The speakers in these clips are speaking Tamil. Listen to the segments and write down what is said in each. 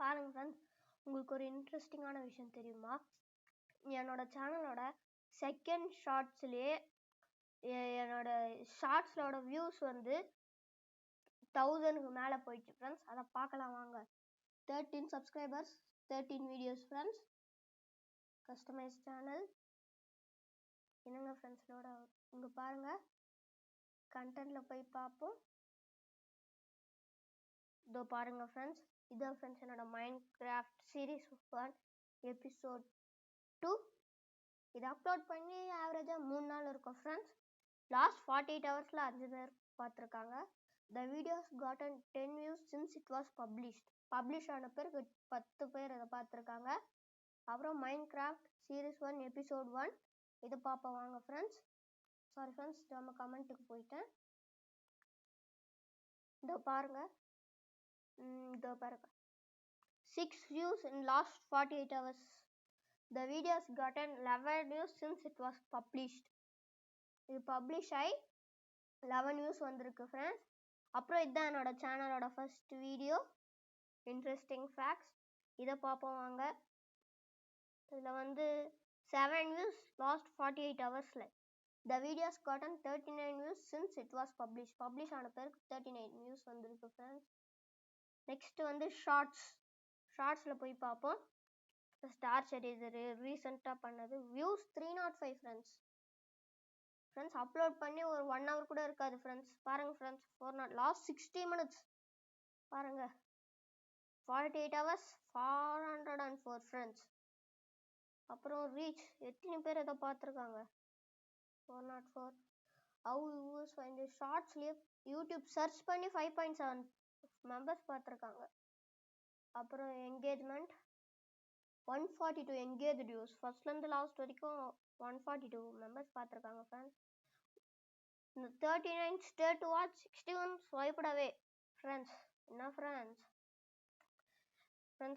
பாருங்க ஃப்ரெண்ட்ஸ், உங்களுக்கு ஒரு இன்ட்ரெஸ்டிங்கான விஷயம் தெரியுமா? என்னோட சேனலோட செகண்ட் ஷார்ட்ஸ்லேயே என்னோட ஷார்ட்ஸோட வியூஸ் வந்து 1000க்கு மேலே போயிடுச்சு ஃப்ரெண்ட்ஸ். அதை பார்க்கலாம் வாங்க. 13 subscribers, 13 videos friends. Customise channel என்னங்க ஃப்ரெண்ட்ஸோட இங்கே பாருங்க. கண்டென்ட்டில் போய் பார்ப்போம். இதோ பாருங்க ஃப்ரெண்ட்ஸ், இதான் ஃப்ரெண்ட்ஸ் என்னோட மைண்ட் கிராஃப்ட் சீரீஸ் 1 எபிசோட் 2. இதை அப்லோட் பண்ணி ஆவரேஜாக 3 நாள் இருக்கும் ஃப்ரெண்ட்ஸ். லாஸ்ட் 48 ஹவர்ஸில் 5 பேர் பார்த்துருக்காங்க. The videos cotton 10 views since it was publish ஆன பிறகு 10 பேர் இதை பார்த்துருக்காங்க. அப்புறம் மைண்ட் கிராஃப்ட் சீரீஸ் 1 எபிசோட் 1 இதை பார்ப்போம் வாங்க ஃப்ரெண்ட்ஸ். சாரி ஃப்ரெண்ட்ஸ், நம்ம கமெண்ட்டுக்கு போயிட்டேன். இதோ பாருங்க, 6 views in last 48 hours. The video has gotten 11 views since it was published. இது பப்ளிஷ் ஆகி 11 views வந்திருக்கு ஃப்ரெண்ட்ஸ். அப்புறம் இதுதான் என்னோட சேனலோட ஃபர்ஸ்ட் வீடியோ, இன்ட்ரெஸ்டிங் ஃபேக்ட்ஸ். இதை பார்ப்போம் வாங்க. இதில் வந்து 7 views லாஸ்ட் 48 ஹவர்ஸில். The video has gotten 39 views since it was published. Publish ஆன பிறகு 39 views வந்திருக்கு ஃப்ரெண்ட்ஸ். நெக்ஸ்ட் வந்து ஷார்ட்ஸில் போய் பார்ப்போம். ஸ்டார் செடிசரு ரீசெண்டாக பண்ணது வியூஸ் 305 ஃப்ரெண்ட்ஸ். அப்லோட் பண்ணி ஒரு 1 hour கூட இருக்காது ஃப்ரெண்ட்ஸ். பாருங்கள் ஃப்ரெண்ட்ஸ், 4 லாஸ்ட் 60 minutes பாருங்கள். 48 hours 404 ஃப்ரெண்ட்ஸ். அப்புறம் ரீச் எத்தனை பேர் இதை பார்த்துருக்காங்க? 404. ஹவு யூஸ் ஃபைண்ட் ஷார்ட்ஸ்லேயே யூடியூப் சர்ச் பண்ணி 5.7 மெம்பர்ஸ் பார்த்துருக்காங்க. அப்புறம் என்கேஜ்மெண்ட் 142 என்கேஜ் வியூஸ். ஃபர்ஸ்ட்லேருந்து லாஸ்ட் வரைக்கும் 142 மெம்பர்ஸ் பார்த்துருக்காங்க friends. 39 stay to watch, 61 swiped away friends. என்ன ஃப்ரெண்ட்ஸ்,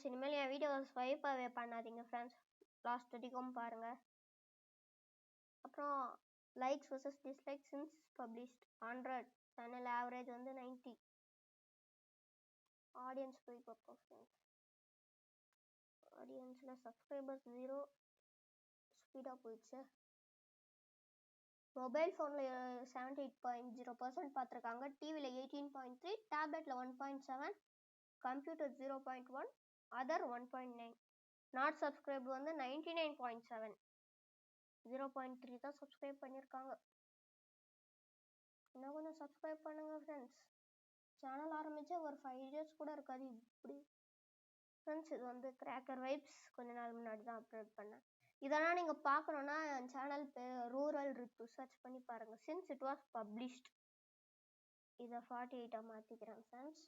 இனிமேல் என் வீடியோ ஸ்வைப் அவே பண்ணாதீங்க ஃப்ரெண்ட்ஸ், லாஸ்ட் வரைக்கும் பாருங்கள். அப்புறம் likes versus dislikes since published 100. Channel average வந்து 90. ஆடியன்ஸ் போய் பார்ப்போம் ஃப்ரெண்ட்ஸ். ஆடியன்ஸில் சப்ஸ்கிரைபர்ஸ் 0, ஸ்பீடாக போயிடுச்சு. மொபைல் ஃபோனில் 78.0% பார்த்துருக்காங்க. டிவியில் 18.3, டேப்லெட்டில் 1.7, கம்ப்யூட்டர் 0.1, அதர் 1.9. நாட் சப்ஸ்கிரைப் வந்து 99.7, 0.3 தான் சப்ஸ்கிரைப் பண்ணியிருக்காங்க. இன்னும் கொஞ்சம் சப்ஸ்கிரைப் பண்ணுங்கள் ஃப்ரெண்ட்ஸ். சேனல் ஆரம்பித்தா ஒரு 5 years கூட இருக்காது இப்படி ஃப்ரெண்ட்ஸ். இது வந்து கிராக்கர் வைப்ஸ் கொஞ்ச நாள் முன்னாடி தான் அப்லோட் பண்ணேன். இதெல்லாம் நீங்கள் பார்க்கணுன்னா என் சேனல் பேர் ரூரல் ரித்து சர்ச் பண்ணி பாருங்கள். Since it was published. இதை 48 மாற்றிக்கிறேன் ஃப்ரெண்ட்ஸ்.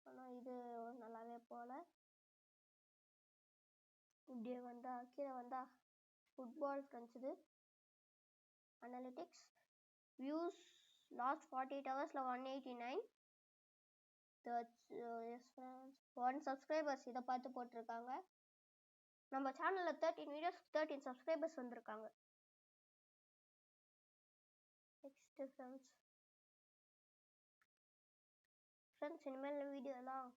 ஆனால் இது நல்லாவே போகல. இப்படியே வந்தால் கீழே வந்தால் ஃபுட்பால் ஃப்ரெண்ட்ஸ். இது அனலிட்டிக்ஸ் வியூஸ் லாஸ்ட் 48 ஹவர்ஸில் 189. எஸ் ஃப்ரெண்ட்ஸ், 1 சப்ஸ்கிரைபர்ஸ் இதை பார்த்து போட்டிருக்காங்க. நம்ம சேனலில் 13 வீடியோஸ் 13 சப்ஸ்கிரைபர்ஸ் வந்திருக்காங்க. நெக்ஸ்ட்டு ஃப்ரெண்ட்ஸ் இனிமேல் வீடியோலாம்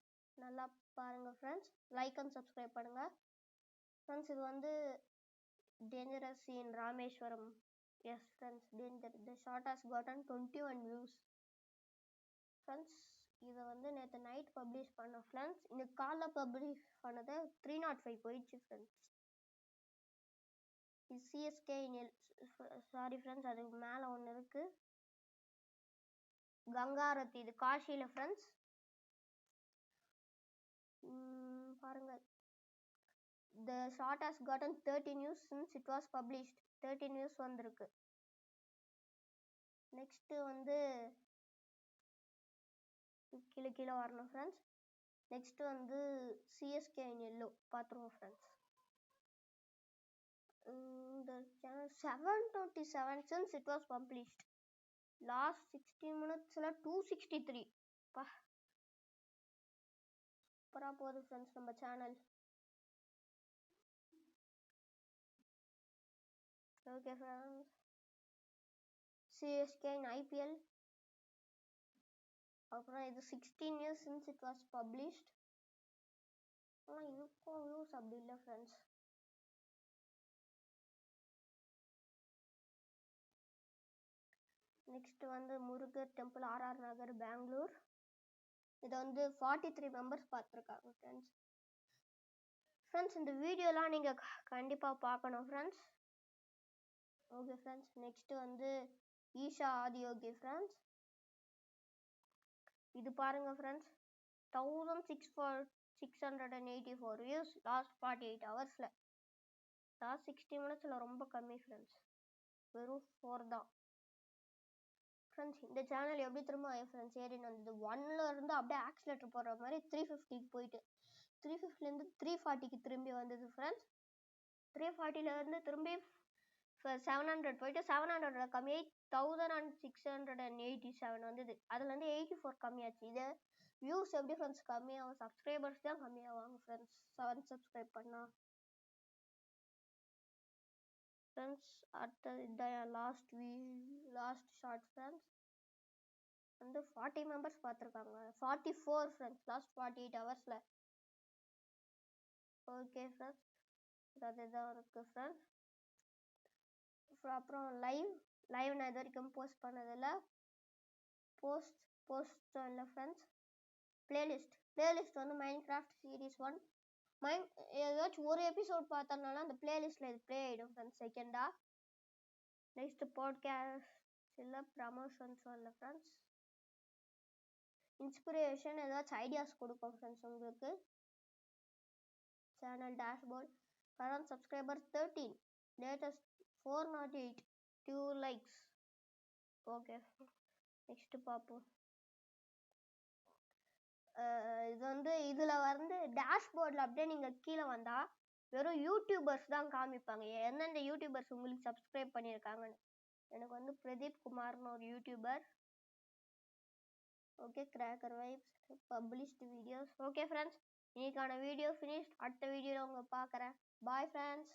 நல்லா பாருங்கள் ஃப்ரெண்ட்ஸ். லைக் அண்ட் சப்ஸ்கிரைப் பண்ணுங்கள் ஃப்ரெண்ட்ஸ். இது வந்து dangerous in Rameswaram. S friends, danger. The short has cotton 21 views friends. இதை வந்து நேற்று நைட் பப்ளிஷ் பண்ணோம் ஃப்ரெண்ட்ஸ். இன்னைக்கு காலைல பப்ளிஷ் பண்ணதை 305 போயிடுச்சு ஃப்ரெண்ட்ஸ். இது சிஎஸ்கே சாரி ஃப்ரெண்ட்ஸ், அதுக்கு மேலே ஒன்று இருக்குது கங்காரத்தி. இது காஷியில் ஃப்ரெண்ட்ஸ். பாருங்கள். The short has gotten 13 views since it was published. 13 views வந்திருக்கு. நெக்ஸ்ட்டு வந்து கீழே வரணும் ஃப்ரெண்ட்ஸ். நெக்ஸ்ட்டு வந்து சிஎஸ்கே இன் எல்லோ பார்த்துருவோம் ஃப்ரெண்ட்ஸ். இந்த channel 727 since it was published. லாஸ்ட் 60 minutesல 263. சூப்பராக போகுது ஃப்ரெண்ட்ஸ் நம்ம சேனல். Okay friends, CSK in IPL. அப்புறம் இது 16 years since it was published. ஆனால் இதுக்கும் வியூஸ் அப்படி இல்லை ஃப்ரெண்ட்ஸ். நெக்ஸ்ட் வந்து முருகர் டெம்பிள் ஆர்ஆர் நகர் பெங்களூர். இதை வந்து 43 மெம்பர்ஸ் பார்த்துருக்காங்க ஃப்ரெண்ட்ஸ். ஃப்ரெண்ட்ஸ் இந்த வீடியோலாம் நீங்கள் கண்டிப்பாக பார்க்கணும் ஃப்ரெண்ட்ஸ். ஓகே ஃப்ரெண்ட்ஸ், நெக்ஸ்ட் வந்து ஈஷா ஆதியோகி ஃப்ரெண்ட்ஸ். இது பாருங்க ஃப்ரெண்ட்ஸ், 1684 வியூஸ் லாஸ்ட் 48 ஹவர்ஸில். லாஸ்ட் 60 மினிட்ஸில் ரொம்ப கம்மி ஃப்ரெண்ட்ஸ், வெறும் 4 தான் ஃப்ரெண்ட்ஸ். இந்த சேனல் எப்படி திரும்ப ஃப்ரெண்ட்ஸ் ஏறின்னு வந்தது, 1ல் இருந்து அப்படியே ஆக்சிலேட்டர் போடுற மாதிரி 350க்கு போயிட்டு 350லேருந்து 340க்கு திரும்பி வந்தது ஃப்ரெண்ட்ஸ். 340லேருந்து திரும்பி 700 போயிட்டு 700 கம்மியாகி 1687 வந்தது. அதுலேருந்து 84 கம்மியாச்சு. இது வியூஸ் எப்படி ஃப்ரெண்ட்ஸ் கம்மியாகும், சப்ஸ்கிரைபர்ஸ் தான் கம்மியாவாங்க ஃப்ரெண்ட்ஸ் 7 சப்ஸ்கிரைப் பண்ணால். ஃப்ரெண்ட்ஸ் அடுத்தது இதான் லாஸ்ட் ஷார்ட் ஃப்ரெண்ட்ஸ். வந்து 40 மெம்பர்ஸ் பார்த்துருக்காங்க, 44 ஃப்ரெண்ட்ஸ் லாஸ்ட் 48 ஹவர்ஸில். ஓகே ஃப்ரெண்ட்ஸ், அதுதான் இருக்குது ஃப்ரெண்ட்ஸ். அப்புறம் லைவ் நான் இது வரைக்கும் போஸ்ட் பண்ணதில்லை. போஸ்ட் இல்லை ஃப்ரெண்ட்ஸ். பிளேலிஸ்ட் வந்து மைன்கிராஃப்ட் சீரீஸ் 1 ஏதாச்சும் ஒரு எபிசோட் பார்த்தனால அந்த பிளேலிஸ்ட்டில் இது ப்ளே ஆகிடும் ஃப்ரெண்ட்ஸ் செகண்டாக. நெக்ஸ்ட் பாட்காஸ்ட் இல்லை, ப்ரமோஷன்ஸ் இல்லை ஃப்ரெண்ட்ஸ். இன்ஸ்பிரேஷன் ஏதாச்சும் ஐடியாஸ் கொடுப்போம் ஃப்ரெண்ட்ஸ் உங்களுக்கு. Channel dashboard, current subscriber 13, latest 408, 2 likes. Okay next பார்ப்போம். இது வந்து இதில் வந்து டேஷ்போர்டில் அப்படியே நீங்கள் கீழே வந்தால் வெறும் யூடியூபர்ஸ் தான் காமிப்பாங்க, எந்தெந்த யூடியூபர்ஸ் உங்களுக்கு சப்ஸ்கிரைப் பண்ணியிருக்காங்கன்னு. எனக்கு வந்து பிரதீப் குமார்னு ஒரு YouTuber. Okay, cracker vibes, published videos. Okay friends, இன்னைக்கான வீடியோ ஃபினிஷ்ட். அடுத்த வீடியோவில் உங்களை பார்க்குறேன். Bye friends.